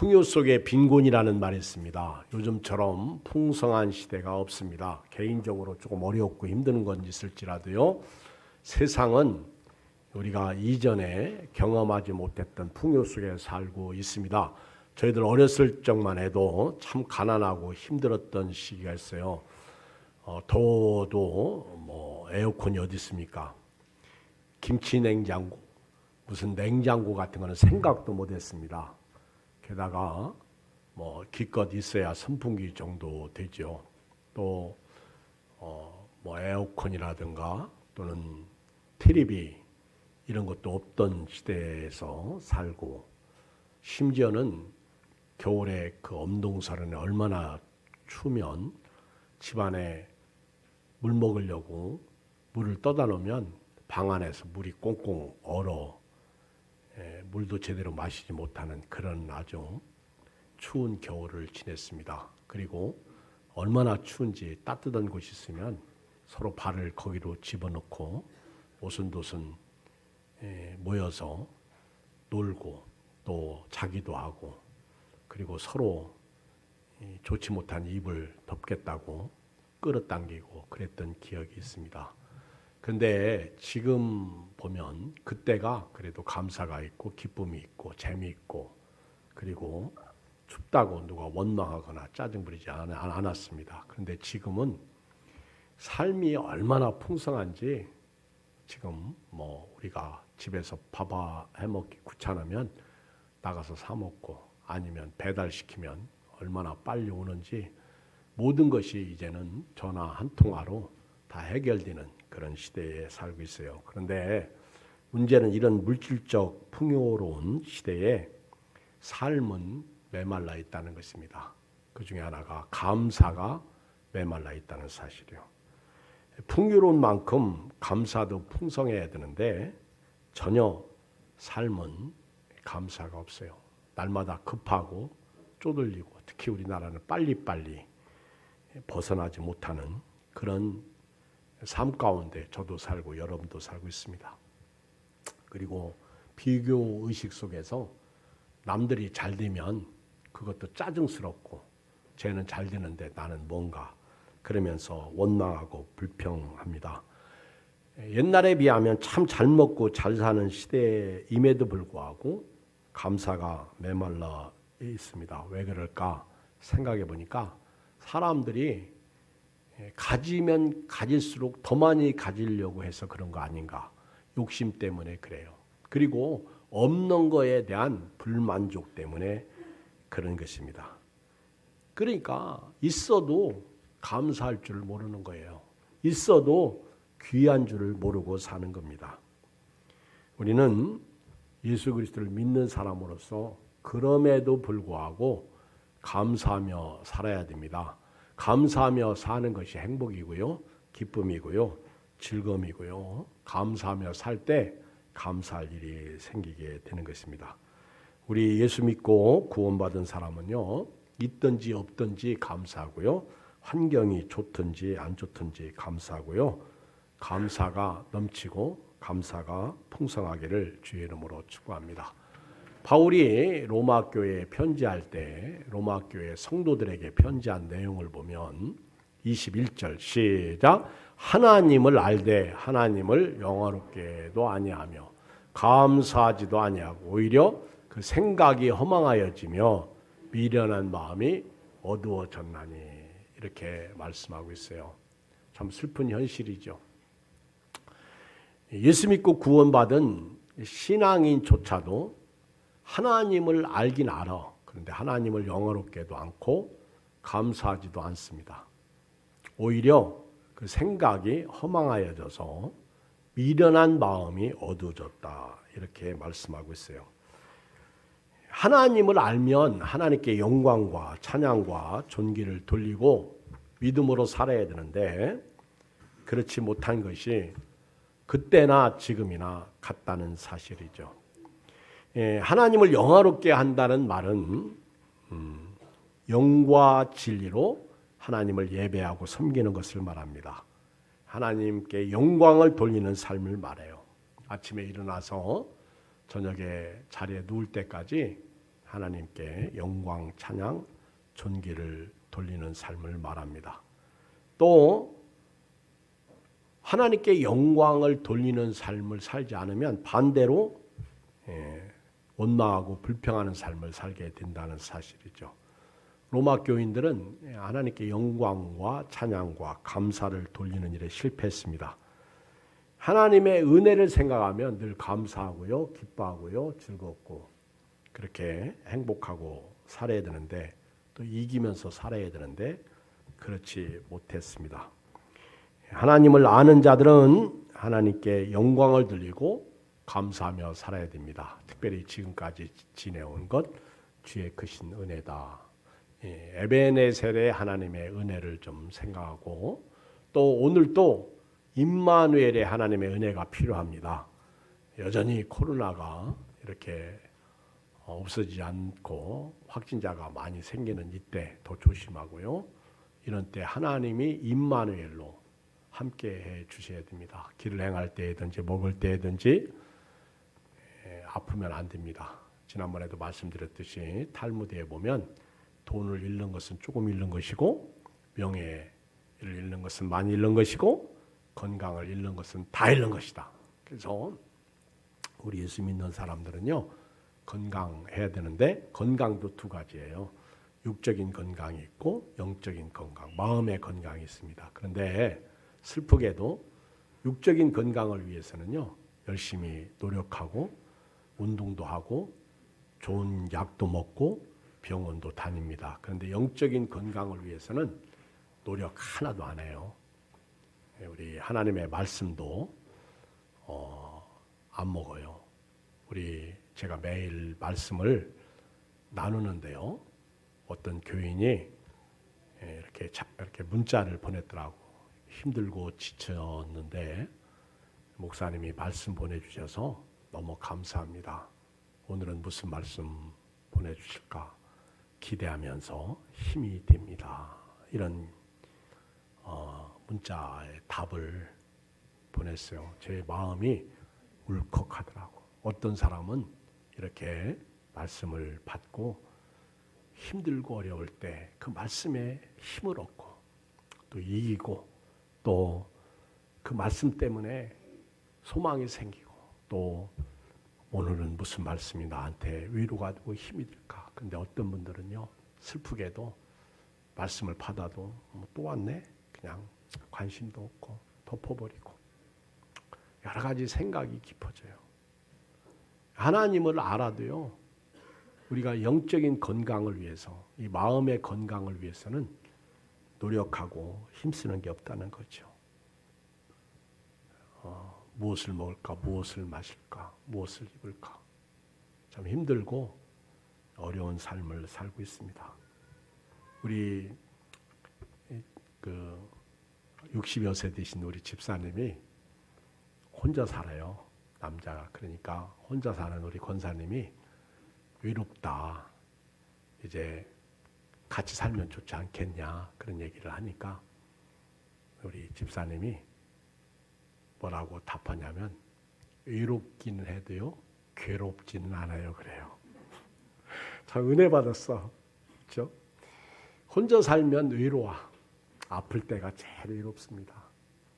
풍요 속에 빈곤이라는 말이 있습니다. 요즘처럼 풍성한 시대가 없습니다. 개인적으로 조금 어렵고 힘든 건 있을지라도요. 세상은 우리가 이전에 경험하지 못했던 풍요 속에 살고 있습니다. 저희들 어렸을 적만 해도 참 가난하고 힘들었던 시기가 있어요. 더워도 에어컨이 어디 있습니까? 김치 냉장고, 무슨 냉장고 같은 거는 생각도 못했습니다. 게다가 기껏 있어야 선풍기 정도 되죠. 또 에어컨이라든가 또는 TV 이런 것도 없던 시대에서 살고, 심지어는 겨울에 그 엄동설에 얼마나 추우면 집안에 물 먹으려고 물을 떠다 놓으면 방 안에서 물이 꽁꽁 얼어 물도 제대로 마시지 못하는 그런 아주 추운 겨울을 지냈습니다. 그리고 얼마나 추운지 따뜻한 곳이 있으면 서로 발을 거기로 집어넣고 오순도순 모여서 놀고 또 자기도 하고, 그리고 서로 좋지 못한 이불 덮겠다고 끌어당기고 그랬던 기억이 있습니다. 근데 지금 보면 그때가 그래도 감사가 있고 기쁨이 있고 재미있고, 그리고 춥다고 누가 원망하거나 짜증 부리지 않았습니다. 그런데 지금은 삶이 얼마나 풍성한지, 지금 우리가 집에서 밥 해먹기 귀찮으면 나가서 사 먹고 아니면 배달시키면 얼마나 빨리 오는지, 모든 것이 이제는 전화 한 통화로 다 해결되는 그런 시대에 살고 있어요. 그런데 문제는 이런 물질적 풍요로운 시대에 삶은 메말라 있다는 것입니다. 그 중에 하나가 감사가 메말라 있다는 사실이요. 풍요로운 만큼 감사도 풍성해야 되는데 전혀 삶은 감사가 없어요. 날마다 급하고 쪼들리고, 특히 우리나라는 빨리빨리 벗어나지 못하는 그런 삶 가운데 저도 살고 여러분도 살고 있습니다. 그리고 비교 의식 속에서 남들이 잘 되면 그것도 짜증스럽고, 쟤는 잘 되는데 나는 뭔가, 그러면서 원망하고 불평합니다. 옛날에 비하면 참 잘 먹고 잘 사는 시대임에도 불구하고 감사가 메말라 있습니다. 왜 그럴까 생각해 보니까 사람들이 가지면 가질수록 더 많이 가지려고 해서 그런 거 아닌가, 욕심 때문에 그래요. 그리고 없는 거에 대한 불만족 때문에 그런 것입니다. 그러니까 있어도 감사할 줄 모르는 거예요. 있어도 귀한 줄을 모르고 사는 겁니다. 우리는 예수 그리스도를 믿는 사람으로서 그럼에도 불구하고 감사하며 살아야 됩니다. 감사하며 사는 것이 행복이고요, 기쁨이고요, 즐거움이고요. 감사하며 살 때 감사할 일이 생기게 되는 것입니다. 우리 예수 믿고 구원받은 사람은요, 있든지 없든지 감사하고요, 환경이 좋든지 안 좋든지 감사하고요, 감사가 넘치고 감사가 풍성하기를 주의 이름으로 축복합니다. 바울이 로마 교회에 편지할 때 로마 교회 성도들에게 편지한 내용을 보면 21절 시작. 하나님을 알되 하나님을 영화롭게도 아니하며 감사하지도 아니하고 오히려 그 생각이 허망하여지며 미련한 마음이 어두워졌나니, 이렇게 말씀하고 있어요. 참 슬픈 현실이죠. 예수 믿고 구원받은 신앙인조차도 하나님을 알긴 알아. 그런데 하나님을 영화롭게도 않고 감사하지도 않습니다. 오히려 그 생각이 허망하여져서 미련한 마음이 어두워졌다, 이렇게 말씀하고 있어요. 하나님을 알면 하나님께 영광과 찬양과 존귀를 돌리고 믿음으로 살아야 되는데 그렇지 못한 것이 그때나 지금이나 같다는 사실이죠. 하나님을 영화롭게 한다는 말은 영과 진리로 하나님을 예배하고 섬기는 것을 말합니다. 하나님께 영광을 돌리는 삶을 말해요. 아침에 일어나서 저녁에 자리에 누울 때까지 하나님께 영광, 찬양, 존귀를 돌리는 삶을 말합니다. 또 하나님께 영광을 돌리는 삶을 살지 않으면 반대로 원망하고 불평하는 삶을 살게 된다는 사실이죠. 로마 교인들은 하나님께 영광과 찬양과 감사를 돌리는 일에 실패했습니다. 하나님의 은혜를 생각하면 늘 감사하고요, 기뻐하고요, 즐겁고 그렇게 행복하고 살아야 되는데 또 이기면서 살아야 되는데 그렇지 못했습니다. 하나님을 아는 자들은 하나님께 영광을 돌리고 감사하며 살아야 됩니다. 특별히 지금까지 지내온 것 주의 크신 은혜다. 에베네셀의 하나님의 은혜를 좀 생각하고 또 오늘도 임마누엘의 하나님의 은혜가 필요합니다. 여전히 코로나가 이렇게 없어지지 않고 확진자가 많이 생기는 이때 더 조심하고요. 이런 때 하나님이 임마누엘로 함께해 주셔야 됩니다. 길을 행할 때든지 먹을 때든지 아프면 안 됩니다. 지난번에도 말씀드렸듯이 탈무드에 보면 돈을 잃는 것은 조금 잃는 것이고 명예를 잃는 것은 많이 잃는 것이고 건강을 잃는 것은 다 잃는 것이다. 그래서 우리 예수 믿는 사람들은요. 건강해야 되는데 건강도 두 가지예요. 육적인 건강이 있고 영적인 건강, 마음의 건강이 있습니다. 그런데 슬프게도 육적인 건강을 위해서는요. 열심히 노력하고 운동도 하고 좋은 약도 먹고 병원도 다닙니다. 그런데 영적인 건강을 위해서는 노력 하나도 안 해요. 우리 하나님의 말씀도 안 먹어요. 제가 매일 말씀을 나누는데요. 어떤 교인이 이렇게 문자를 보냈더라고. 힘들고 지쳤는데 목사님이 말씀 보내주셔서 너무 감사합니다. 오늘은 무슨 말씀 보내주실까 기대하면서 힘이 됩니다. 이런 문자의 답을 보냈어요. 제 마음이 울컥하더라고. 어떤 사람은 이렇게 말씀을 받고 힘들고 어려울 때 그 말씀에 힘을 얻고 또 이기고 또 그 말씀 때문에 소망이 생기고 또 오늘은 무슨 말씀이 나한테 위로가 되고 힘이 될까. 근데 어떤 분들은요 슬프게도 말씀을 받아도 또 왔네 그냥 관심도 없고 덮어버리고 여러 가지 생각이 깊어져요. 하나님을 알아도요 우리가 영적인 건강을 위해서 이 마음의 건강을 위해서는 노력하고 힘쓰는 게 없다는 거죠. 무엇을 먹을까, 무엇을 마실까, 무엇을 입을까 참 힘들고 어려운 삶을 살고 있습니다. 우리 60여 세 되신 우리 집사님이 혼자 살아요. 남자가. 그러니까 혼자 사는 우리 권사님이 외롭다. 이제 같이 살면 좋지 않겠냐 그런 얘기를 하니까 우리 집사님이 뭐라고 답하냐면 외롭기는 해도요 괴롭지는 않아요 그래요. 참 은혜 받았어. 그렇죠? 혼자 살면 외로워. 아플 때가 제일 외롭습니다.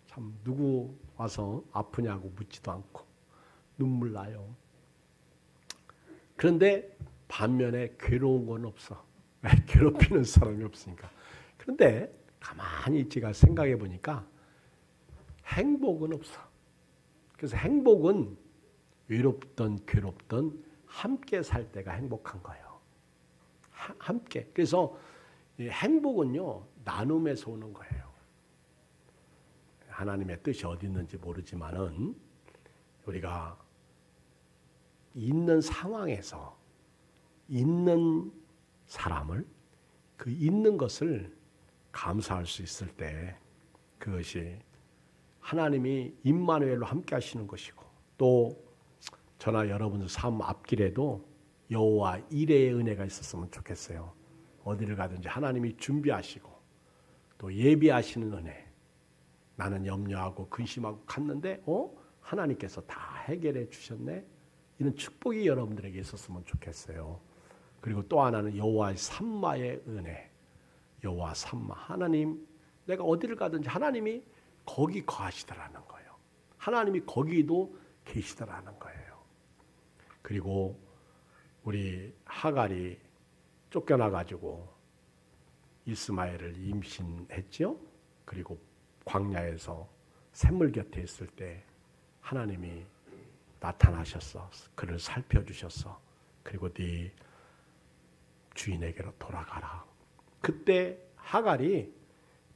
참 누구 와서 아프냐고 묻지도 않고 눈물 나요. 그런데 반면에 괴로운 건 없어. 괴롭히는 사람이 없으니까. 그런데 가만히 제가 생각해 보니까 행복은 없어. 그래서 행복은 외롭든 괴롭든 함께 살 때가 행복한 거예요. 함께. 그래서 행복은요 나눔에서 오는 거예요. 하나님의 뜻이 어디 있는지 모르지만은 우리가 있는 상황에서 있는 사람을 그 있는 것을 감사할 수 있을 때 그것이 하나님이 임마누엘로 함께 하시는 것이고 또 저나 여러분들 삶 앞길에도 여호와 이레의 은혜가 있었으면 좋겠어요. 어디를 가든지 하나님이 준비하시고 또 예비하시는 은혜. 나는 염려하고 근심하고 갔는데 하나님께서 다 해결해 주셨네. 이런 축복이 여러분들에게 있었으면 좋겠어요. 그리고 또 하나는 여호와의 삼마의 은혜. 여호와 삼마. 하나님, 내가 어디를 가든지 하나님이 거기 거하시더라는 거예요. 하나님이 거기도 계시더라는 거예요. 그리고 우리 하갈이 쫓겨나 가지고 이스마엘을 임신했죠. 그리고 광야에서 샘물 곁에 있을 때 하나님이 나타나셨어. 그를 살펴주셨어. 그리고 네 주인에게로 돌아가라. 그때 하갈이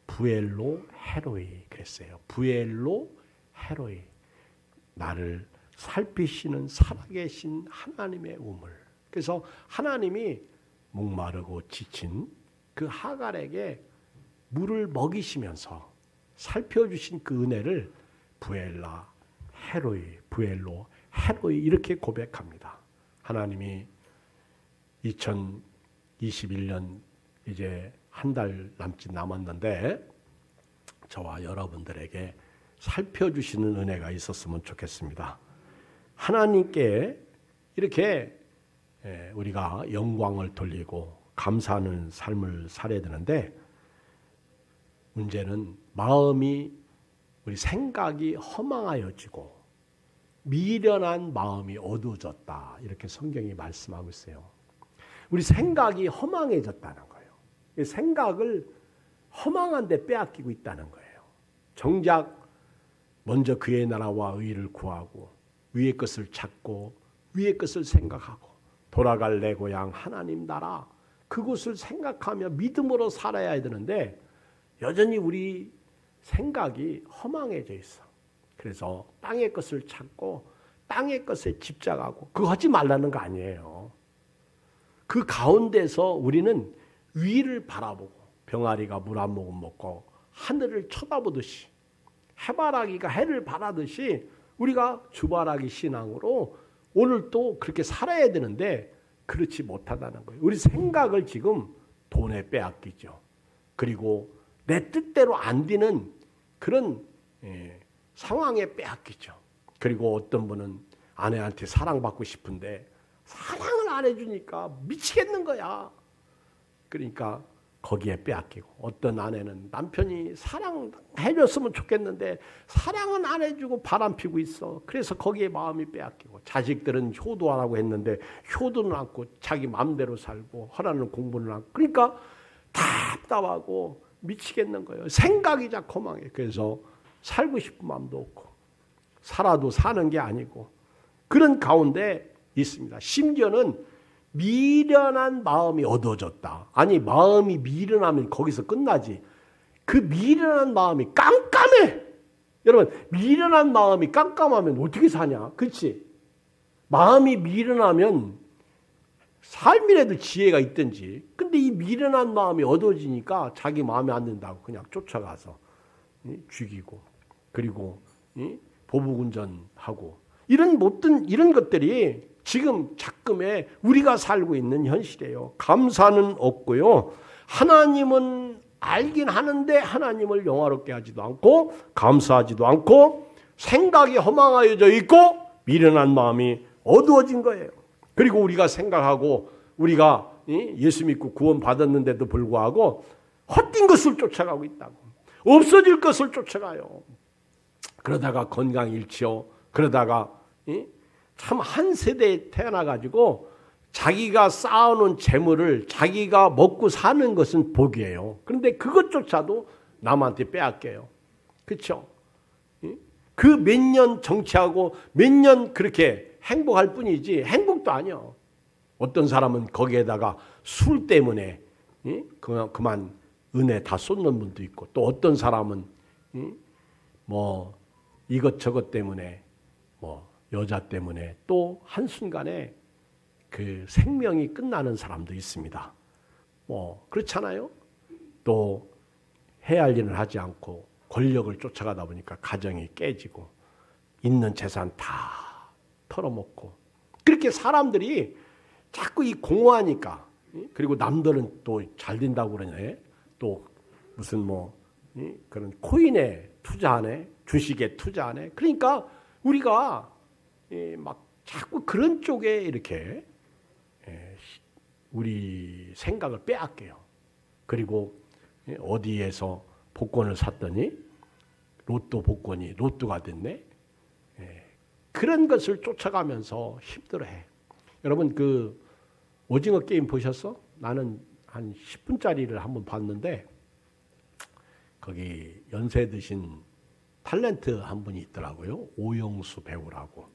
부엘로 헤로이 그랬어요. 부엘로 헤로이. 나를 살피시는 살아계신 하나님의 우물. 그래서 하나님이 목마르고 지친 그 하갈에게 물을 먹이시면서 살펴주신 그 은혜를 부엘라 헤로이, 부엘로 헤로이 이렇게 고백합니다. 하나님이 2021년 이제 한 달 남짓 남았는데 저와 여러분들에게 살펴주시는 은혜가 있었으면 좋겠습니다. 하나님께 이렇게 우리가 영광을 돌리고 감사하는 삶을 살아야 되는데 문제는 마음이 우리 생각이 허망하여지고 미련한 마음이 어두워졌다. 이렇게 성경이 말씀하고 있어요. 우리 생각이 허망해졌다는 거예요. 생각을 허망한 데 빼앗기고 있다는 거예요. 정작 먼저 그의 나라와 의를 구하고 위의 것을 찾고 위의 것을 생각하고 돌아갈 내 고향 하나님 나라 그곳을 생각하며 믿음으로 살아야 되는데 여전히 우리 생각이 허망해져 있어. 그래서 땅의 것을 찾고 땅의 것에 집착하고 그거 하지 말라는 거 아니에요. 그 가운데서 우리는 위를 바라보고 병아리가 물 한 모금 먹고 하늘을 쳐다보듯이 해바라기가 해를 바라듯이 우리가 주바라기 신앙으로 오늘 또 그렇게 살아야 되는데 그렇지 못하다는 거예요. 우리 생각을 지금 돈에 빼앗기죠. 그리고 내 뜻대로 안 되는 그런 상황에 빼앗기죠. 그리고 어떤 분은 아내한테 사랑받고 싶은데 사랑을 안 해주니까 미치겠는 거야. 그러니까 거기에 빼앗기고 어떤 아내는 남편이 사랑해줬으면 좋겠는데 사랑은 안 해주고 바람피고 있어. 그래서 거기에 마음이 빼앗기고 자식들은 효도하라고 했는데 효도는 않고 자기 마음대로 살고 하라는 공부는 않고 그러니까 답답하고 미치겠는 거예요. 생각이 자꾸 망해. 그래서 살고 싶은 마음도 없고 살아도 사는 게 아니고 그런 가운데 있습니다. 심지어는 미련한 마음이 어두워졌다. 아니 마음이 미련하면 거기서 끝나지. 그 미련한 마음이 깜깜해. 여러분 미련한 마음이 깜깜하면 어떻게 사냐. 그렇지? 마음이 미련하면 삶이라도 지혜가 있든지. 근데 이 미련한 마음이 어두워지니까 자기 마음에 안 든다고 그냥 쫓아가서 죽이고 그리고 보복운전하고 이런 못된 이런 것들이 지금 작금에 우리가 살고 있는 현실이에요. 감사는 없고요. 하나님은 알긴 하는데 하나님을 영화롭게 하지도 않고 감사하지도 않고 생각이 허망하여져 있고 미련한 마음이 어두워진 거예요. 그리고 우리가 생각하고 우리가 예수 믿고 구원 받았는데도 불구하고 헛된 것을 쫓아가고 있다고. 없어질 것을 쫓아가요. 그러다가 건강 잃지요. 그러다가 참 한 세대에 태어나가지고 자기가 쌓아놓은 재물을 자기가 먹고 사는 것은 복이에요. 그런데 그것조차도 남한테 빼앗겨요. 그렇죠? 그 몇 년 정치하고 몇 년 그렇게 행복할 뿐이지 행복도 아니야. 어떤 사람은 거기에다가 술 때문에 그만 은혜 다 쏟는 분도 있고 또 어떤 사람은 뭐 이것저것 때문에 뭐 여자 때문에 또 한순간에 그 생명이 끝나는 사람도 있습니다. 뭐 그렇잖아요. 또 해야 할 일을 하지 않고 권력을 쫓아가다 보니까 가정이 깨지고 있는 재산 다 털어먹고 그렇게 사람들이 자꾸 이 공허하니까 그리고 남들은 또 잘 된다고 그러네. 또 무슨 뭐 그런 코인에 투자하네. 주식에 투자하네. 그러니까 우리가 막 자꾸 그런 쪽에 이렇게 우리 생각을 빼앗겨요. 그리고 어디에서 복권을 샀더니 로또 복권이 로또가 됐네. 그런 것을 쫓아가면서 힘들어해. 여러분 그 오징어 게임 보셨어? 나는 한 10분짜리를 한번 봤는데 거기 연세 드신 탤런트 한 분이 있더라고요. 오영수 배우라고.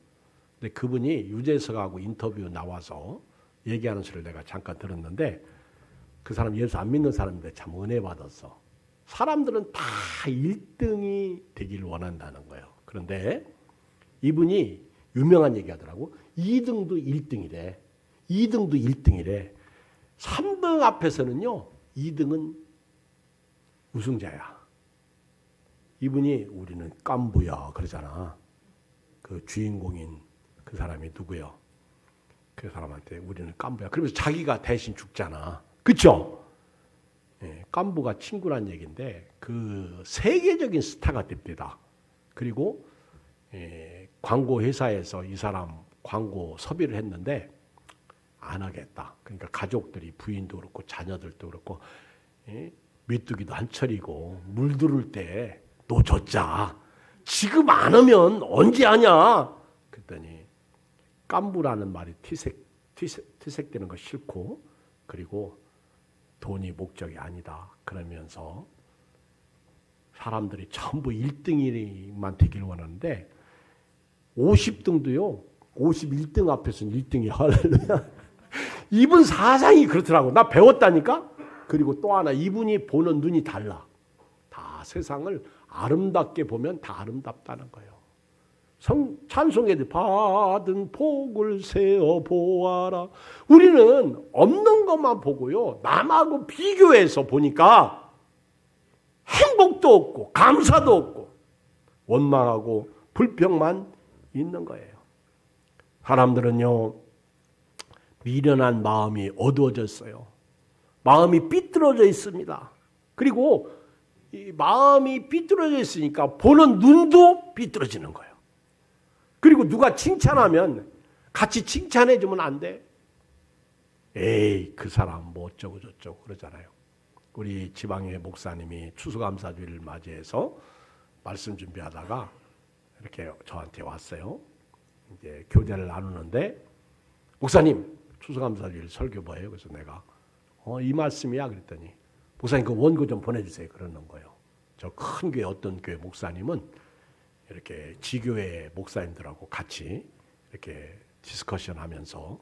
근데 그분이 유재석하고 인터뷰 나와서 얘기하는 소리를 내가 잠깐 들었는데 그 사람 예수 안 믿는 사람인데 참 은혜 받았어. 사람들은 다 1등이 되기를 원한다는 거예요. 그런데 이분이 유명한 얘기 하더라고. 2등도 1등이래. 2등도 1등이래. 3등 앞에서는요. 2등은 우승자야. 이분이 우리는 깐부야 그러잖아. 그 주인공인 그 사람이 누구요? 그 사람한테 우리는 깐부야. 그러면서 자기가 대신 죽잖아. 그렇죠? 깐부가 친구란 얘기인데 그 세계적인 스타가 됩니다. 그리고 광고 회사에서 이 사람 광고 섭외를 했는데 안 하겠다. 그러니까 가족들이 부인도 그렇고 자녀들도 그렇고 메뚜기도 한철이고 물들을 때 놓쳤자. 지금 안 하면 언제 하냐? 그랬더니 깐부라는 말이 티색되는 거 싫고 그리고 돈이 목적이 아니다. 그러면서 사람들이 전부 1등만 되길 원하는데 50등도요. 51등 앞에서는 1등이 할렐루야. 이분 사상이 그렇더라고. 나 배웠다니까. 그리고 또 하나 이분이 보는 눈이 달라. 다 세상을 아름답게 보면 다 아름답다는 거예요. 찬송에도 받은 복을 세어 보아라. 우리는 없는 것만 보고요. 남하고 비교해서 보니까 행복도 없고 감사도 없고 원망하고 불평만 있는 거예요. 사람들은요. 미련한 마음이 어두워졌어요. 마음이 삐뚤어져 있습니다. 그리고 이 마음이 삐뚤어져 있으니까 보는 눈도 삐뚤어지는 거예요. 그리고 누가 칭찬하면 같이 칭찬해 주면 안 돼. 에이 그 사람 뭐 어쩌고 저쩌고 그러잖아요. 우리 지방의 목사님이 추수감사주일을 맞이해서 말씀 준비하다가 이렇게 저한테 왔어요. 이제 교제를 나누는데 목사님 추수감사주일 설교 뭐예요? 그래서 내가 이 말씀이야 그랬더니 목사님 그 원고 좀 보내주세요 그러는 거예요. 저 큰 교회 어떤 교회 목사님은 이렇게 지교회 목사님들하고 같이 이렇게 디스커션 하면서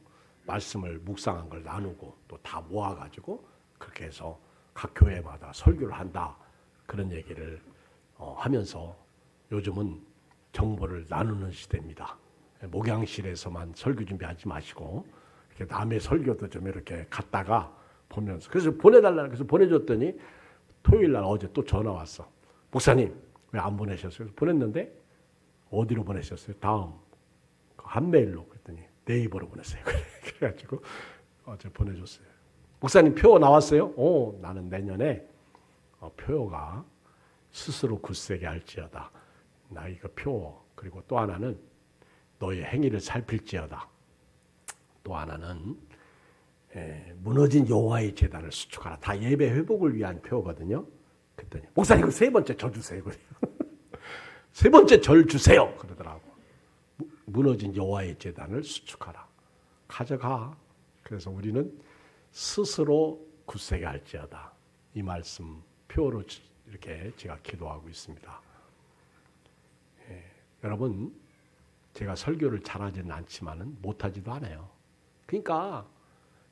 말씀을 묵상한 걸 나누고 또 다 모아가지고 그렇게 해서 각 교회마다 설교를 한다. 그런 얘기를 하면서 요즘은 정보를 나누는 시대입니다. 목양실에서만 설교 준비하지 마시고 이렇게 남의 설교도 좀 이렇게 갖다가 보면서 그래서 보내달라 그래서 보내줬더니 토요일 날 어제 또 전화 왔어. 목사님 왜 안 보내셨어요? 그래서 보냈는데 어디로 보내셨어요? 다음 한메일로 그랬더니 네이버로 보냈어요. 그래가지고 어제 보내줬어요. 목사님 표 나왔어요? 나는 내년에 표가 스스로 굳세게 할지어다. 나 이거 표 그리고 또 하나는 너의 행위를 살필지어다. 또 하나는 무너진 여호와의 제단을 수축하라. 다 예배 회복을 위한 표거든요. 그랬더니 목사님 그 세 번째 절 주세요. 세 번째 절 주세요. 그러더라고. 무너진 여호와의 제단을 수축하라. 가져가. 그래서 우리는 스스로 굳세게 할지어다. 이 말씀 표로 이렇게 제가 기도하고 있습니다. 여러분 제가 설교를 잘하지는 않지만은 못하지도 않아요. 그러니까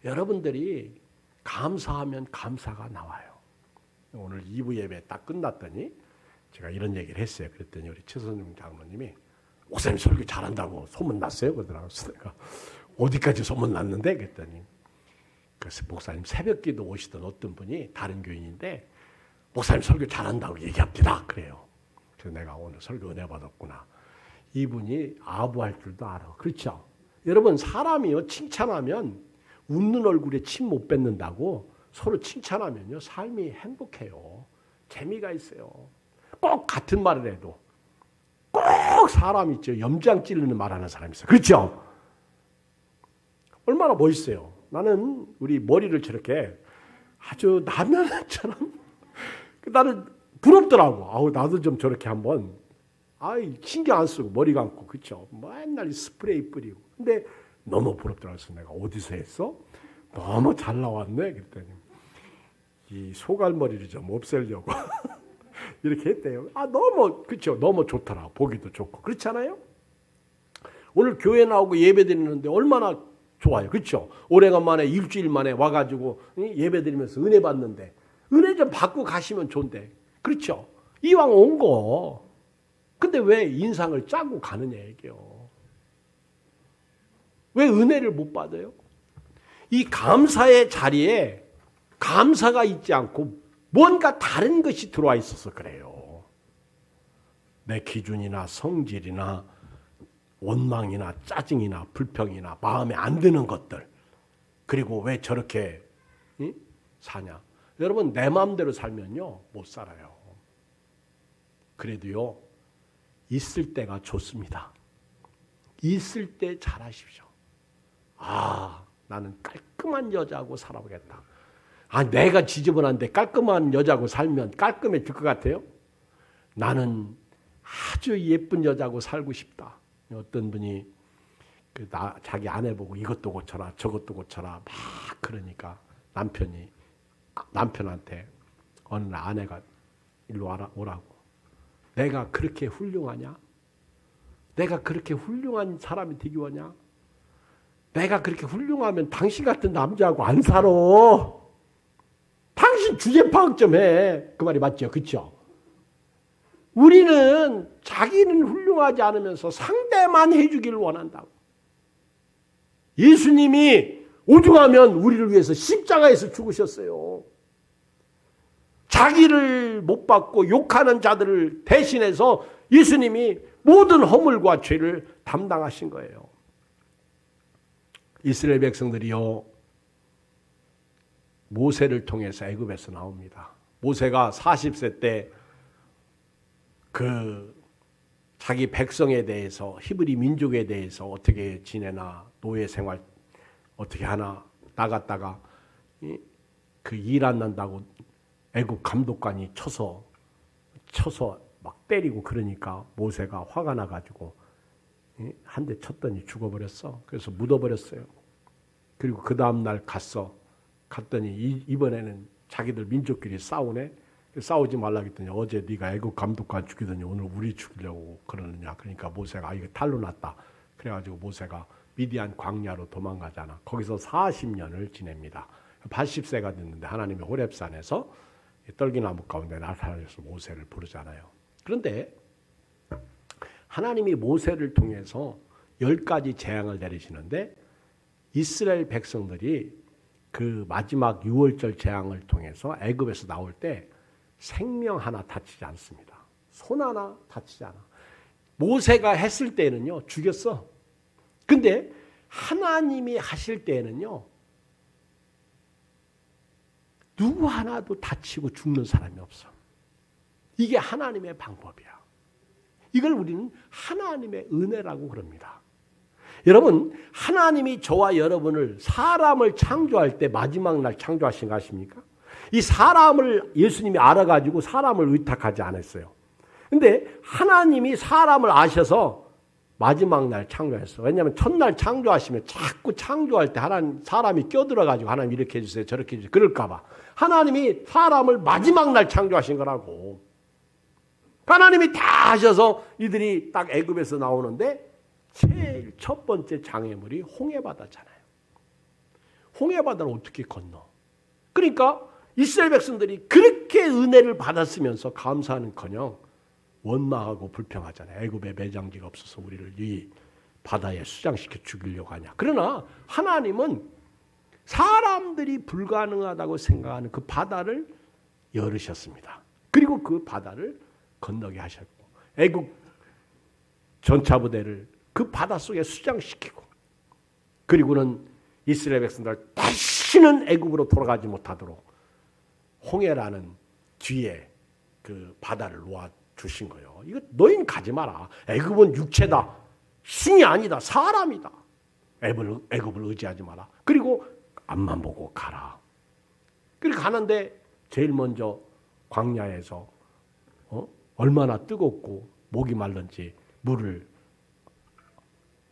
여러분들이 감사하면 감사가 나와요. 오늘 2부 예배 딱 끝났더니 제가 이런 얘기를 했어요. 그랬더니 우리 최선중 장로님이 목사님 설교 잘한다고 소문났어요. 그러더라고요. 내가 어디까지 소문났는데? 그랬더니 그래서 목사님 새벽기도 오시던 어떤 분이 다른 교인인데 목사님 설교 잘한다고 얘기합니다. 그래요. 그래서 내가 오늘 설교 은혜 받았구나. 이분이 아부할 줄도 알아. 그렇죠? 여러분 사람이요 칭찬하면 웃는 얼굴에 침 못 뱉는다고 서로 칭찬하면요 삶이 행복해요. 재미가 있어요. 꼭 같은 말을 해도 꼭 사람 있죠. 염장 찌르는 말하는 사람이 있어요. 그렇죠? 얼마나 멋있어요. 나는 우리 머리를 저렇게 아주 라면처럼 나는 부럽더라고. 아우 나도 좀 저렇게 한번 신경 안 쓰고 머리 감고 그쵸? 맨날 스프레이 뿌리고. 근데 너무 부럽더라고. 내가 어디서 했어? 너무 잘 나왔네. 그랬더니 이 소갈머리를 좀 없애려고 이렇게 했대요. 너무 그쵸? 너무 좋더라. 보기도 좋고 그렇잖아요. 오늘 교회 나오고 예배 드리는데 얼마나 좋아요. 그렇죠? 오래간만에 일주일 만에 와가지고 예배 드리면서 은혜 받는데 은혜 좀 받고 가시면 좋은데 그렇죠? 이왕 온 거 근데 왜 인상을 짜고 가느냐 이게요. 왜 은혜를 못 받아요? 이 감사의 자리에 감사가 있지 않고 뭔가 다른 것이 들어와 있어서 그래요. 내 기준이나 성질이나 원망이나 짜증이나 불평이나 마음에 안 드는 것들 그리고 왜 저렇게 사냐. 여러분 내 마음대로 살면요 못 살아요. 그래도요 있을 때가 좋습니다. 있을 때 잘하십시오. 나는 깔끔한 여자하고 살아보겠다. 내가 지저분한데 깔끔한 여자하고 살면 깔끔해질 것 같아요? 나는 아주 예쁜 여자하고 살고 싶다. 어떤 분이 자기 아내 보고 이것도 고쳐라 저것도 고쳐라 막 그러니까 남편한테 어느 날 아내가 일로 오라고. 내가 그렇게 훌륭하냐? 내가 그렇게 훌륭한 사람이 되기 원하냐? 내가 그렇게 훌륭하면 당신 같은 남자하고 안 살아. 당신 주제 파악 좀 해. 그 말이 맞죠? 그렇죠? 우리는 자기는 훌륭하지 않으면서 상대만 해주기를 원한다고. 예수님이 오죽하면 우리를 위해서 십자가에서 죽으셨어요. 자기를 못 받고 욕하는 자들을 대신해서 예수님이 모든 허물과 죄를 담당하신 거예요. 이스라엘 백성들이요 모세를 통해서 애굽에서 나옵니다. 모세가 40세 때 자기 백성에 대해서 히브리 민족에 대해서 어떻게 지내나 노예 생활 어떻게 하나 나갔다가 그 일 안 난다고 애굽 감독관이 쳐서 막 때리고 그러니까 모세가 화가 나가지고 한 대 쳤더니 죽어버렸어. 그래서 묻어버렸어요. 그리고 그 다음날 갔더니 이번에는 자기들 민족끼리 싸우네. 싸우지 말라 했더니 어제 네가 애굽 감독관 죽이더니 오늘 우리 죽이려고 그러느냐. 그러니까 모세가 이거 탈로 났다. 그래가지고 모세가 미디안 광야로 도망가잖아. 거기서 40년을 지냅니다. 80세가 됐는데 하나님의 호렙산에서 떨기나무 가운데 나타나셔서 모세를 부르잖아요. 그런데 하나님이 모세를 통해서 10가지 재앙을 내리시는데 이스라엘 백성들이 그 마지막 6월절 재앙을 통해서 애굽에서 나올 때 생명 하나 다치지 않습니다. 손 하나 다치지 않아. 모세가 했을 때는요 죽였어. 근데 하나님이 하실 때는요 누구 하나도 다치고 죽는 사람이 없어. 이게 하나님의 방법이야. 이걸 우리는 하나님의 은혜라고 그럽니다. 여러분 하나님이 저와 여러분을 사람을 창조할 때 마지막 날 창조하신 거 아십니까? 이 사람을 예수님이 알아가지고 사람을 의탁하지 않았어요. 근데 하나님이 사람을 아셔서 마지막 날 창조했어. 왜냐하면 첫날 창조하시면 자꾸 창조할 때 사람이 껴들어가지고 하나님 이렇게 해주세요 저렇게 해주세요 그럴까 봐 하나님이 사람을 마지막 날 창조하신 거라고. 하나님이 다 하셔서 이들이 딱 애굽에서 나오는데 제일 첫 번째 장애물이 홍해바다잖아요. 홍해바다를 어떻게 건너? 그러니까 이스라엘 백성들이 그렇게 은혜를 받았으면서 감사하는커녕 원망하고 불평하잖아요. 애굽에 매장지가 없어서 우리를 이 바다에 수장시켜 죽이려고 하냐. 그러나 하나님은 사람들이 불가능하다고 생각하는 그 바다를 열으셨습니다. 그리고 그 바다를 건너게 하셨고 애굽 전차부대를 그 바닷속에 수장시키고 그리고는 이스라엘 백성들 다시는 애굽으로 돌아가지 못하도록 홍해라는 뒤에 그 바다를 놓아 주신 거예요. 이거 너희는 가지 마라. 애굽은 육체다. 신이 아니다. 사람이다. 애굽을 의지하지 마라. 그리고 앞만 보고 가라. 그렇게 가는데 제일 먼저 광야에서 얼마나 뜨겁고 목이 말른지 물을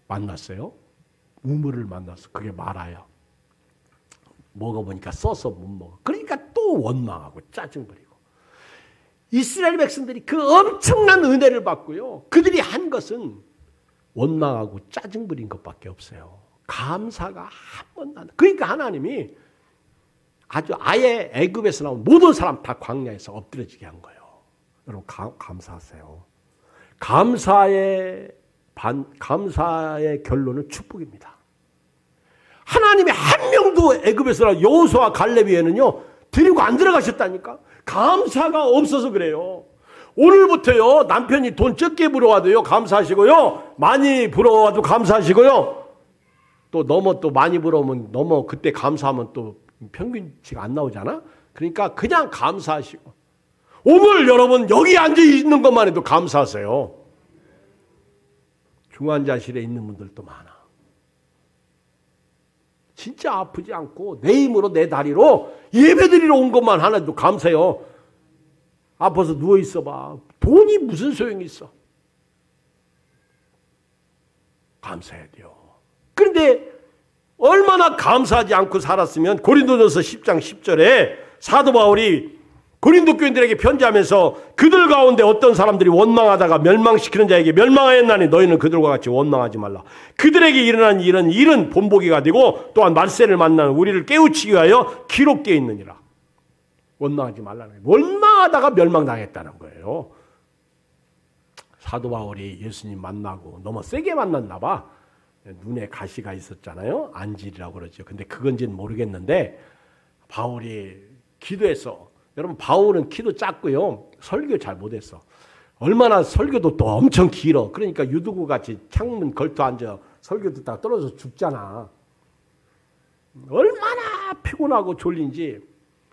만났어요. 우물을 만났어. 그게 말아요. 먹어보니까 써서 못 먹어. 그러니까 또 원망하고 짜증 부리고. 이스라엘 백성들이 그 엄청난 은혜를 받고요. 그들이 한 것은 원망하고 짜증 부린 것밖에 없어요. 감사가 한 번도 안. 그러니까 하나님이 아예 애굽에서 나온 모든 사람 다 광야에서 엎드려지게 한 거예요. 여러분 감사하세요. 감사의 결론은 축복입니다. 하나님이 한 명도 애굽에서 여호수아 갈렙에는요 데리고 안 들어가셨다니까. 감사가 없어서 그래요. 오늘부터요 남편이 돈 적게 불어와도요 감사하시고요, 많이 불어와도 감사하시고요, 또 많이 불어오면 그때 감사하면 또 평균치가 안 나오잖아. 그러니까 그냥 감사하시고, 오늘 여러분 여기 앉아 있는 것만 해도 감사하세요. 중환자실에 있는 분들도 많아. 진짜 아프지 않고 내 힘으로 내 다리로 예배드리러 온 것만 하나도 감사해요. 아파서 누워 있어봐. 돈이 무슨 소용이 있어. 감사해야 돼요. 그런데 얼마나 감사하지 않고 살았으면 고린도전서 10장 10절에 사도 바울이 고린도 교인들에게 편지하면서 그들 가운데 어떤 사람들이 원망하다가 멸망시키는 자에게 멸망하였나니 너희는 그들과 같이 원망하지 말라. 그들에게 일어난 일은 본보기가 되고 또한 말세를 만나는 우리를 깨우치기 위하여 기록되어 있느니라. 원망하지 말라는 거예요. 원망하다가 멸망당했다는 거예요. 사도 바울이 예수님 만나고 너무 세게 만났나 봐. 눈에 가시가 있었잖아요. 안질이라고 그러죠. 근데 그건지는 모르겠는데 바울이 기도해서, 여러분 바울은 키도 작고요. 설교 잘 못했어. 얼마나 설교도 또 엄청 길어. 그러니까 유두구 같이 창문 걸터 앉아 설교 듣다가 떨어져서 죽잖아. 얼마나 피곤하고 졸린지.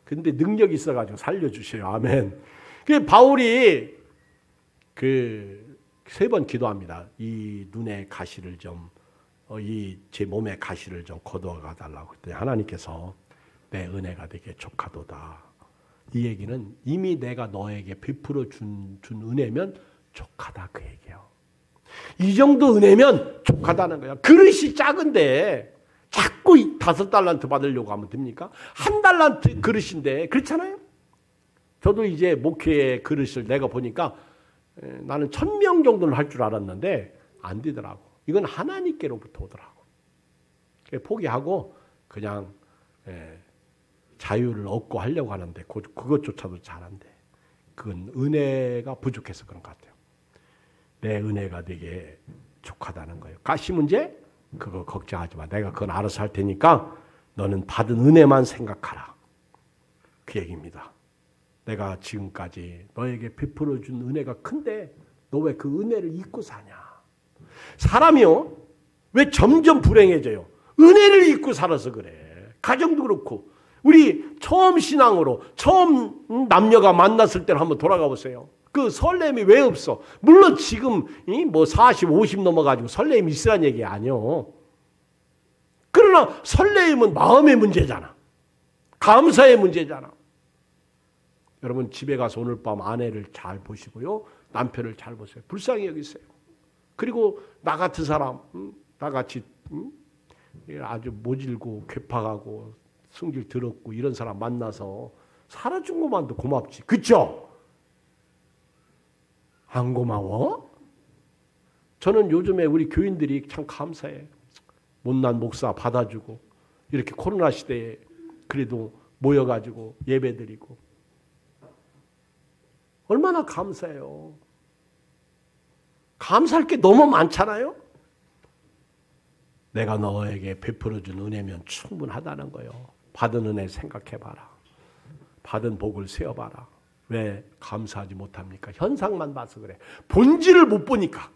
근데 능력이 있어가지고 살려주셔요. 아멘. 그 바울이 세 번 기도합니다. 이 눈의 가시를 좀, 제 몸의 가시를 좀 거두어가 달라고 했더니 하나님께서 내 은혜가 되게 족하도다. 이 얘기는 이미 내가 너에게 베풀어 준 은혜면 족하다 그 얘기예요. 이 정도 은혜면 족하다는 거야. 그릇이 작은데 자꾸 5달란트 받으려고 하면 됩니까? 1달란트 그릇인데, 그렇잖아요. 저도 이제 목회의 그릇을 내가 보니까 나는 1000명 정도는 할 줄 알았는데 안 되더라고. 이건 하나님께로부터 오더라고. 포기하고 그냥 자유를 얻고 하려고 하는데 그것조차도 잘 안 돼. 그건 은혜가 부족해서 그런 것 같아요. 내 은혜가 되게 족하다는 거예요. 가시 문제? 그거 걱정하지 마. 내가 그건 알아서 할 테니까 너는 받은 은혜만 생각하라. 그 얘기입니다. 내가 지금까지 너에게 베풀어 준 은혜가 큰데 너 왜 그 은혜를 잊고 사냐. 사람이요 왜 점점 불행해져요? 은혜를 잊고 살아서 그래. 가정도 그렇고. 우리 처음 신앙으로 처음 남녀가 만났을 때를 한번 돌아가 보세요. 그 설렘이 왜 없어? 물론 지금 40, 50 넘어가지고 설렘이 있으란 얘기 아니요. 그러나 설렘은 마음의 문제잖아. 감사의 문제잖아. 여러분 집에 가서 오늘 밤 아내를 잘 보시고요. 남편을 잘 보세요. 불쌍히 여기세요. 그리고 나 같은 사람, 나같이 아주 모질고 괴팍하고 성질 더럽고 이런 사람 만나서 살아준 것만도 고맙지. 그쵸? 안 고마워? 저는 요즘에 우리 교인들이 참 감사해. 못난 목사 받아주고 이렇게 코로나 시대에 그래도 모여가지고 예배드리고 얼마나 감사해요. 감사할 게 너무 많잖아요. 내가 너에게 베풀어준 은혜면 충분하다는 거예요. 받은 은혜 생각해봐라. 받은 복을 세어봐라. 왜 감사하지 못합니까? 현상만 봐서 그래. 본질을 못 보니까.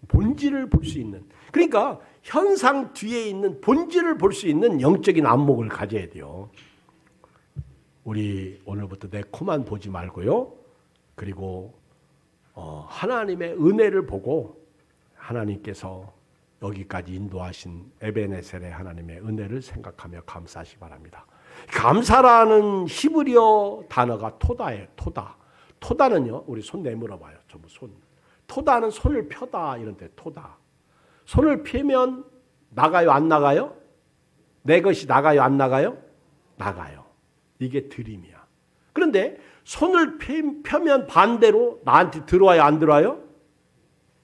본질을 볼 수 있는. 그러니까 현상 뒤에 있는 본질을 볼 수 있는 영적인 안목을 가져야 돼요. 우리 오늘부터 내 코만 보지 말고요. 그리고 하나님의 은혜를 보고 하나님께서 여기까지 인도하신 에베네셀의 하나님의 은혜를 생각하며 감사하시기 바랍니다. 감사라는 히브리어 단어가 토다예요. 토다. 토다는요, 우리 손 내밀어 봐요. 전부 손. 토다는 손을 펴다 이런 데 토다. 손을 펴면 나가요, 안 나가요? 내 것이 나가요, 안 나가요? 나가요. 이게 드림이야. 그런데 손을 펴면 반대로 나한테 들어와요, 안 들어와요?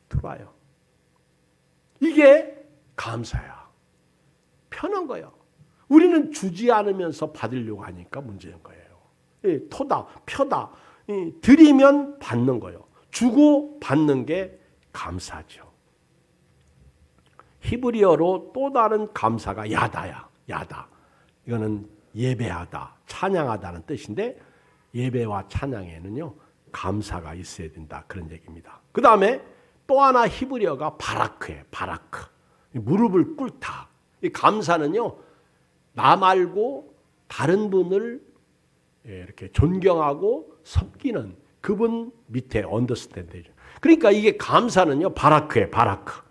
들어와요. 이게 감사야. 펴는 거예요. 우리는 주지 않으면서 받으려고 하니까 문제인 거예요. 토다, 펴다, 드리면 받는 거예요. 주고 받는 게 감사죠. 히브리어로 또 다른 감사가 야다야. 야다. 이거는 예배하다, 찬양하다는 뜻인데 예배와 찬양에는요 감사가 있어야 된다 그런 얘기입니다. 그 다음에 또 하나 히브리어가 바라크예요. 바라크. 무릎을 꿇다. 이 감사는요 나 말고 다른 분을 이렇게 존경하고 섬기는 그분 밑에 언더스탠드죠. 그러니까 이게 감사는요 바라크예요. 바라크.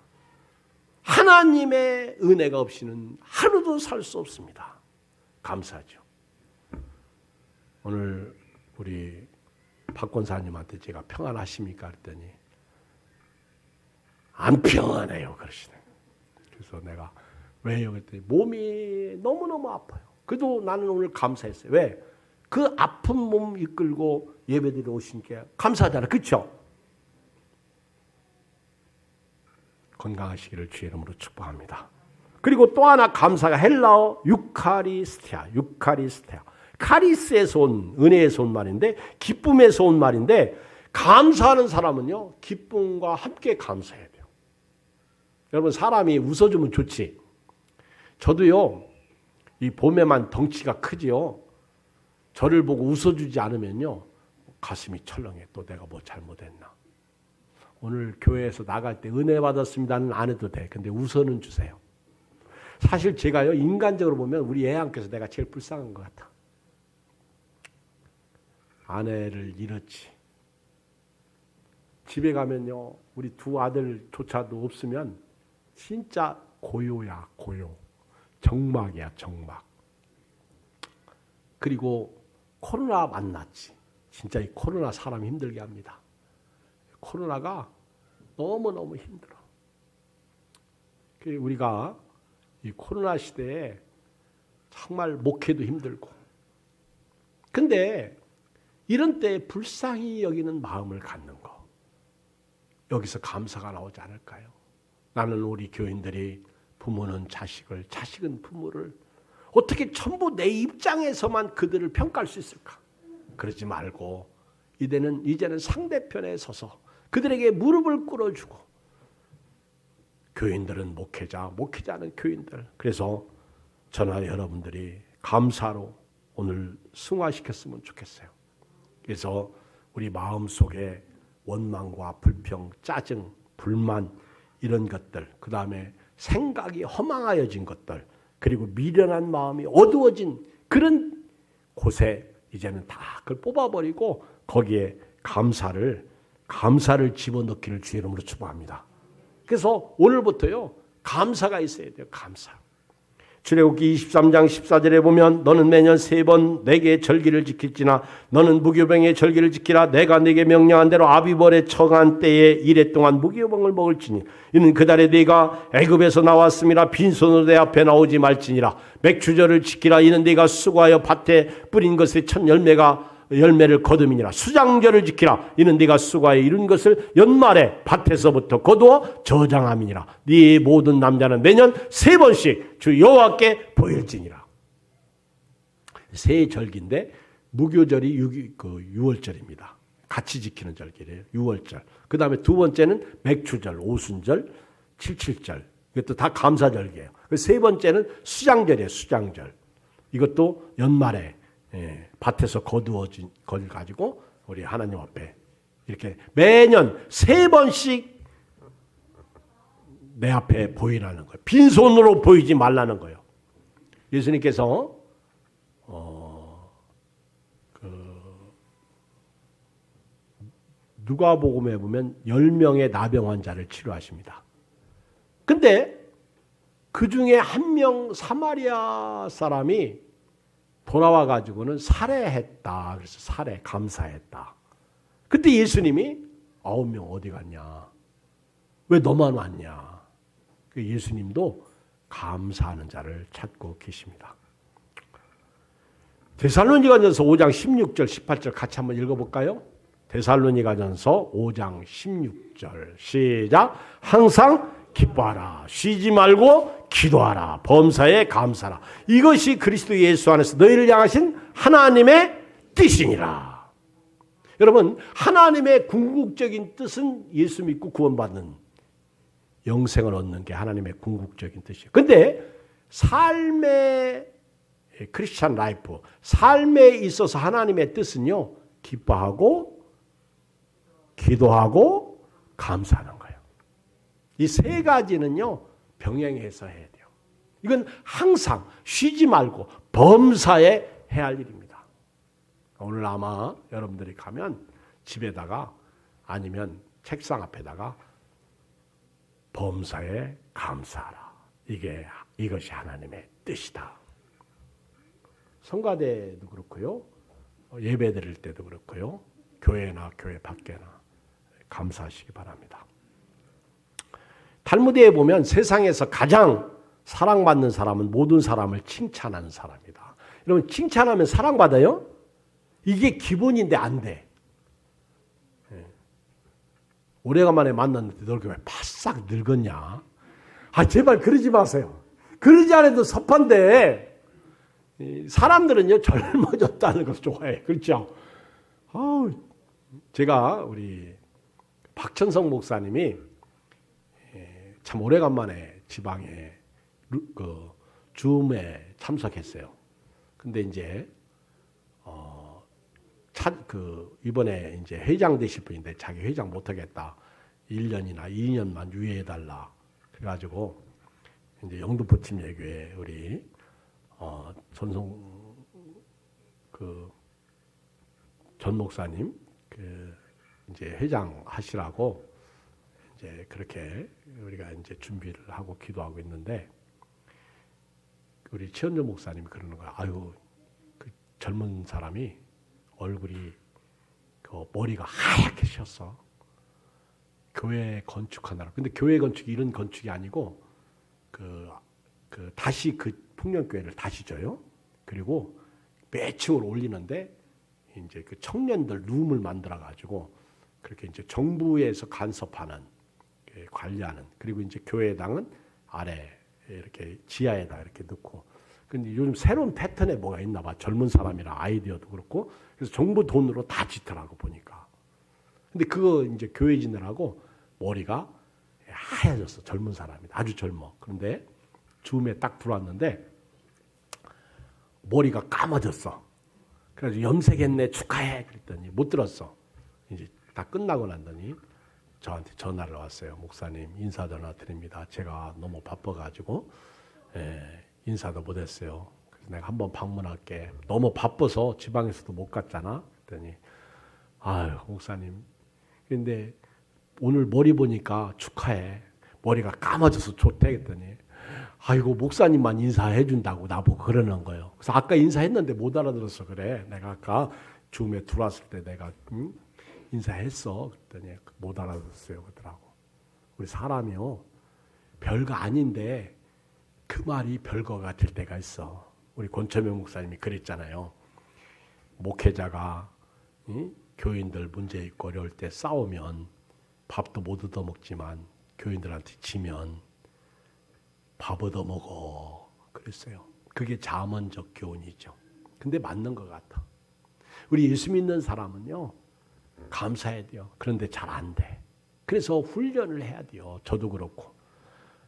하나님의 은혜가 없이는 하루도 살 수 없습니다. 감사죠. 오늘 우리 박 권사님한테 제가 평안하십니까? 그랬더니 안 평안해요. 그러시네. 그래서 내가 왜요? 그랬더니 몸이 너무너무 아파요. 그래도 나는 오늘 감사했어요. 왜? 그 아픈 몸 이끌고 예배드리러 오시니까 감사하잖아. 그렇죠? 건강하시기를 주의 이름으로 축복합니다. 그리고 또 하나 감사가 헬라어 유카리스티아. 유카리스티아. 카리스에서 온 은혜에서 온 말인데 기쁨에서 온 말인데 감사하는 사람은요 기쁨과 함께 감사해야 돼요. 여러분 사람이 웃어주면 좋지. 저도요 이 봄에만 덩치가 크지요. 저를 보고 웃어주지 않으면요 가슴이 철렁해. 또 내가 뭐 잘못했나. 오늘 교회에서 나갈 때 은혜 받았습니다는 안 해도 돼. 근데 웃어는 주세요. 사실 제가요 인간적으로 보면 우리 애한께서 내가 제일 불쌍한 것 같아. 아내를 잃었지. 집에 가면요 우리 두 아들조차도 없으면 진짜 고요야. 고요. 정막이야. 정막. 그리고 코로나 만났지. 진짜 이 코로나 사람 힘들게 합니다. 코로나가 너무너무 힘들어. 우리가 이 코로나 시대에 정말 목회도 힘들고. 근데 이런 때 불쌍히 여기는 마음을 갖는 거. 여기서 감사가 나오지 않을까요? 나는 우리 교인들이 부모는 자식을, 자식은 부모를 어떻게 전부 내 입장에서만 그들을 평가할 수 있을까? 그러지 말고 이제는 상대편에 서서 그들에게 무릎을 꿇어주고 교인들은 목회자, 목회자는 교인들. 그래서 저나 여러분들이 감사로 오늘 승화시켰으면 좋겠어요. 그래서 우리 마음속에 원망과 불평, 짜증, 불만 이런 것들, 그 다음에 생각이 허망하여진 것들, 그리고 미련한 마음이 어두워진 그런 곳에 이제는 다 그걸 뽑아버리고 거기에 감사를 집어넣기를 주의 이름으로 축복합니다. 그래서 오늘부터요 감사가 있어야 돼요. 감사. 출애굽기 23장 14절에 보면 너는 매년 3번 내게 절기를 지킬지나 너는 무교병의 절기를 지키라. 내가 내게 명령한 대로 아비벌에 처한 때에 이래 동안 무교병을 먹을지니 이는 그 달에 네가 애굽에서 나왔음이라 빈손으로 내 앞에 나오지 말지니라. 맥주절을 지키라. 이는 네가 수고하여 밭에 뿌린 것의 첫 열매를 거둠이니라. 수장절을 지키라. 이는 네가 수고하여 이룬 것을 연말에 밭에서부터 거두어 저장함이니라. 네 모든 남자는 매년 3번씩 주 여호와께 보일지니라. 세 절기인데 무교절이 6월절입니다. 같이 지키는 절기래요. 6월절. 그 다음에 두 번째는 맥추절, 오순절, 칠칠절. 이것도 다 감사절기예요. 세 번째는 수장절이에요. 수장절. 이것도 연말에 밭에서 거두어진 걸 가지고 우리 하나님 앞에 이렇게 매년 3번씩 내 앞에 보이라는 거예요. 빈손으로 보이지 말라는 거예요. 예수님께서 누가복음에 보면 10명의 나병 환자를 치료하십니다. 근데 그 중에 한 명 사마리아 사람이 돌아와 가지고는 살해했다. 그래서 살해 감사했다. 그때 예수님이 9명 어디 갔냐? 왜 너만 왔냐? 예수님도 감사하는 자를 찾고 계십니다. 데살로니가전서 5장 16절 18절 같이 한번 읽어볼까요? 데살로니가전서 5장 16절 시작. 항상 기뻐하라. 쉬지 말고 기도하라. 범사에 감사하라. 이것이 그리스도 예수 안에서 너희를 향하신 하나님의 뜻이니라. 여러분, 하나님의 궁극적인 뜻은 예수 믿고 구원받는 영생을 얻는 게 하나님의 궁극적인 뜻이에요. 근데 삶의 크리스찬 라이프, 삶에 있어서 하나님의 뜻은요, 기뻐하고 기도하고 감사하는 거예요. 이 세 가지는요, 병행해서 해야 돼요. 이건 항상 쉬지 말고 범사에 해야 할 일입니다. 오늘 아마 여러분들이 가면 집에다가 아니면 책상 앞에다가 범사에 감사하라. 이것이 하나님의 뜻이다. 성가대도 그렇고요. 예배 드릴 때도 그렇고요. 교회나 교회 밖에나 감사하시기 바랍니다. 탈무드에 보면 세상에서 가장 사랑받는 사람은 모든 사람을 칭찬하는 사람이다. 여러분, 칭찬하면 사랑받아요? 이게 기본인데 안 돼. 오래간만에 만났는데 너 왜 바싹 늙었냐? 아, 제발 그러지 마세요. 그러지 않아도 섭한데 사람들은요, 젊어졌다는 걸 좋아해. 그렇죠? 제가 우리 박천성 목사님이 참 오래간만에 지방에 줌에 참석했어요. 근데 이제 이번에 이제 회장 되실 분인데 자기 회장 못하겠다. 1년이나 2년만 유예해달라. 그래가지고 이제 영등포 침례교회 우리 전 목사님 이제 회장 하시라고 이제 그렇게 우리가 이제 준비를 하고 기도하고 있는데 우리 최현조 목사님이 그러는 거야. 아유, 그 젊은 사람이 얼굴이 머리가 하얗게 셨어. 교회 건축하느라. 근데 교회 건축이 이런 건축이 아니고 다시 그 풍년교회를 다시 져요. 그리고 매층을 올리는데 이제 그 청년들 룸을 만들어 가지고 그렇게 이제 정부에서 간섭하는 관리하는, 그리고 이제 교회당은 아래 이렇게 지하에다 이렇게 넣고. 근데 요즘 새로운 패턴에 뭐가 있나 봐. 젊은 사람이라 아이디어도 그렇고. 그래서 정부 돈으로 다 짓더라고 보니까. 근데 그거 이제 교회 지느라고 머리가 하얘졌어. 젊은 사람이 아주 젊어. 그런데 줌에 딱 들어왔는데 머리가 까매졌어. 그래서 염색했네, 축하해 그랬더니 못 들었어. 이제 다 끝나고 난더니 저한테 전화를 왔어요. 목사님, 인사 전화 드립니다. 제가 너무 바빠가지고 인사도 못했어요. 그래서 내가 한번 방문할게. 너무 바빠서 지방에서도 못 갔잖아. 그랬더니 아유, 목사님, 근데 오늘 머리 보니까 축하해. 머리가 까매져서 좋대. 그랬더니 아이고, 목사님만 인사해 준다고 나보고 그러는 거예요. 그래서 아까 인사했는데 못 알아들었어. 그래, 내가 아까 줌에 들어왔을 때 내가 인사했어. 그랬더니 못 알아들었어요. 그러더라고. 우리 사람이요, 별거 아닌데 그 말이 별거 같을 때가 있어. 우리 권천명 목사님이 그랬잖아요. 목회자가 교인들 문제 있고 어려울 때 싸우면 밥도 못 얻어먹지만 교인들한테 지면 밥 얻어먹어 그랬어요. 그게 자문적 교훈이죠. 근데 맞는 것 같아. 우리 예수 믿는 사람은요, 감사해야 돼요. 그런데 잘 안 돼. 그래서 훈련을 해야 돼요. 저도 그렇고.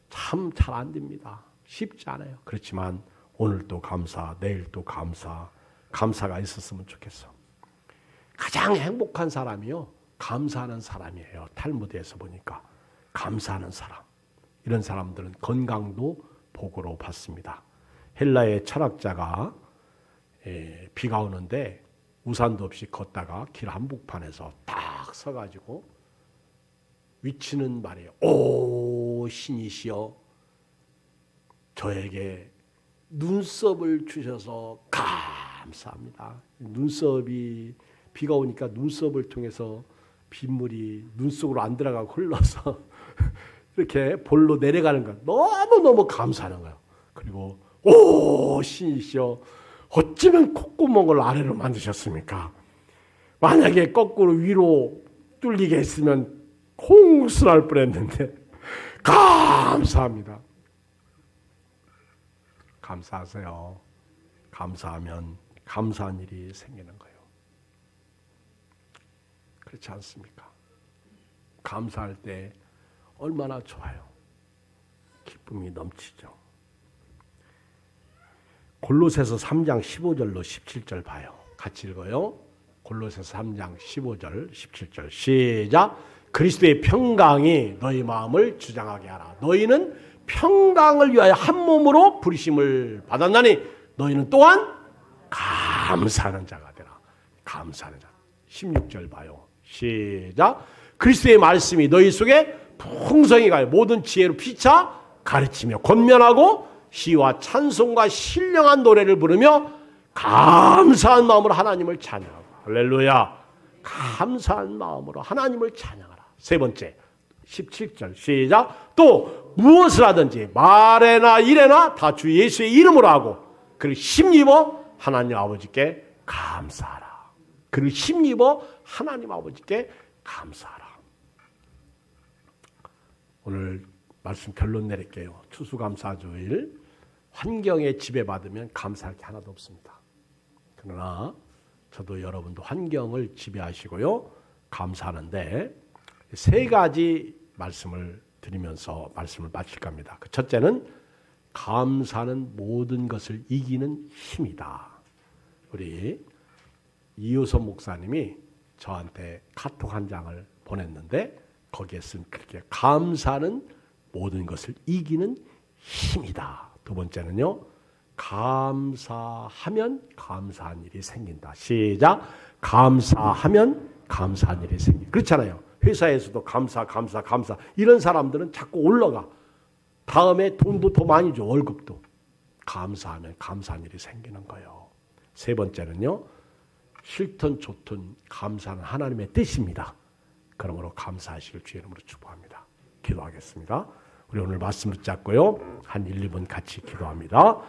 참 잘 안 됩니다. 쉽지 않아요. 그렇지만 오늘 또 감사, 내일 또 감사, 감사가 있었으면 좋겠어. 가장 행복한 사람이요, 감사하는 사람이에요. 탈무드에서 보니까 감사하는 사람. 이런 사람들은 건강도 복으로 받습니다. 헬라의 철학자가 비가 오는데 우산도 없이 걷다가 길 한복판에서 딱 서가지고 위치는 말이에요. 오 신이시여, 저에게 눈썹을 주셔서 감사합니다. 눈썹이 비가 오니까 눈썹을 통해서 빗물이 눈속으로 안 들어가고 흘러서 이렇게 볼로 내려가는 것 너무너무 감사하는 거예요. 그리고 오 신이시여 어찌면 콧구멍을 아래로 만드셨습니까? 만약에 거꾸로 위로 뚫리게 했으면 홍수날 뻔했는데 감사합니다. 감사하세요. 감사하면 감사한 일이 생기는 거예요. 그렇지 않습니까? 감사할 때 얼마나 좋아요. 기쁨이 넘치죠. 골로새서 3장 15절로 17절 봐요. 같이 읽어요. 골로새서 3장 15절 17절 시작. 그리스도의 평강이 너희 마음을 주장하게 하라. 너희는 평강을 위하여 한 몸으로 부르심을 받았나니 너희는 또한 감사하는 자가 되라. 감사하는 자. 16절 봐요. 시작. 그리스도의 말씀이 너희 속에 풍성히 가요. 모든 지혜로 피차 가르치며 권면하고 시와 찬송과 신령한 노래를 부르며 감사한 마음으로 하나님을 찬양하고. 할렐루야. 감사한 마음으로 하나님을 찬양하라. 세 번째 17절 시작. 또 무엇을 하든지 말에나 일에나 다 주 예수의 이름으로 하고 그리고 힘입어 하나님 아버지께 감사하라. 그리고 힘입어 하나님 아버지께 감사하라. 오늘 말씀 결론 내릴게요. 추수감사주일 환경에 지배받으면 감사할 게 하나도 없습니다. 그러나 저도 여러분도 환경을 지배하시고요. 감사하는데 세 가지 말씀을 드리면서 말씀을 마칠 겁니다. 그 첫째는 감사는 모든 것을 이기는 힘이다. 우리 이효선 목사님이 저한테 카톡 한 장을 보냈는데 거기에 쓴 그렇게 감사는 모든 것을 이기는 힘이다. 두 번째는요. 감사하면 감사한 일이 생긴다. 시작. 감사하면 감사한 일이 생긴다. 그렇잖아요. 회사에서도 감사 이런 사람들은 자꾸 올라가. 다음에 돈도 더 많이 줘. 월급도. 감사하면 감사한 일이 생기는 거예요. 세 번째는요. 싫든 좋든 감사는 하나님의 뜻입니다. 그러므로 감사하시길 주의 이름으로 축복합니다. 기도하겠습니다. 우리 오늘 말씀 붙잡고요. 한 1, 2분 같이 기도합니다.